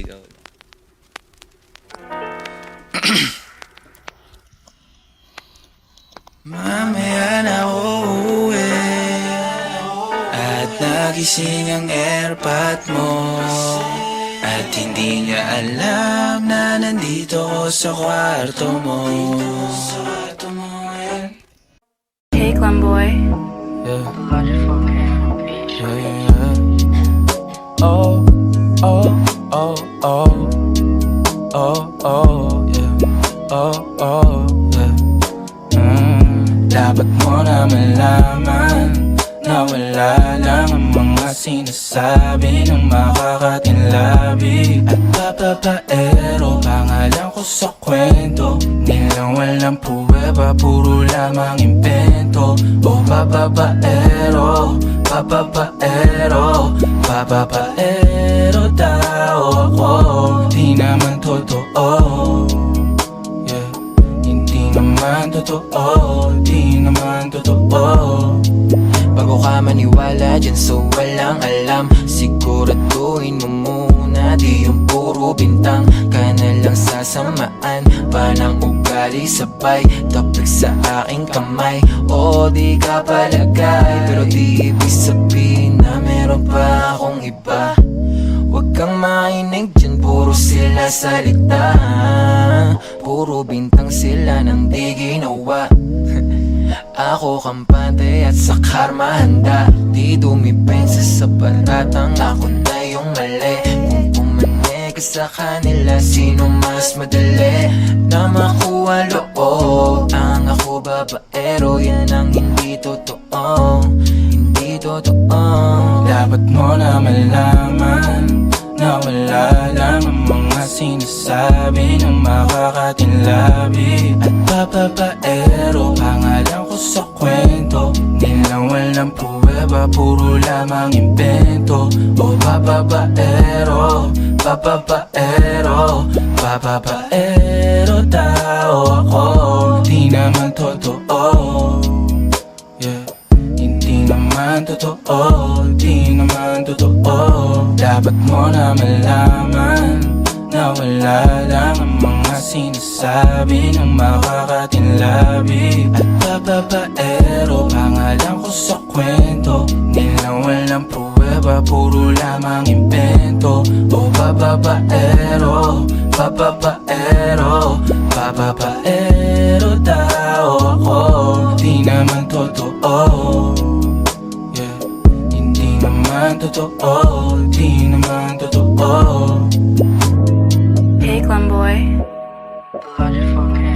ikaw. Mamaya na uuwi at nagising ang airpot mo, at hindi niya alam na nandito ko sa kwarto mo. Hey, Glenboy. Yeah. Yeah, yeah. Oh, oh, oh, oh. Oh, oh, yeah. Oh, oh, yeah. Dapat mo na malaman na wala lang ang mga sinasabi ng makakatinlabi at papapaero. Pangalan ko sa kwento, nilang walang pruweba, puro lamang impento. O papapaero, papapaero, papapaero daw ako. Di naman totoo, yeah. Hindi naman totoo, di naman totoo. Bago ka maniwala dyan so walang alam, siguraduhin mo muna di yung puro bintang ka na lang sasamaan pa ng ugali sabay tapik sa aking kamay. O di ka palagay pero di ibig sabihin na meron pa akong iba. Huwag kang mainig dyan, puro sila salita, puro bintang sila nang di ginawa. Ako kampante at sa karma handa, di dumipensa sa paratang ako na yung mali. Kung pumanig ka sa kanila, sino mas madali na makuha loob? Ang ako babaero, yan ang hindi totoo, hindi totoo. Dapat mo na malaman na wala lang ang mga sinasabi ng makakatinlabi at papapaero. Pangalan ko sa kwento, nilang walang pruweba, puro lamang impento. O papapaero, papapaero, papapaero daw ako. Di naman totoo, yeah. Hindi naman totoo, di naman totoo. Dapat mo na malaman na wala lang ang mga sinasabi ng makakatinlabi at papapaero. Pangalan ko sa kwento, nilang walang pruweba, puro lamang impento. O papapaero, papapaero, papapaero daw ako. Di naman totoo, yeah. Hindi naman totoo, di naman totoo. Hey, Glenboy. Logic 4K.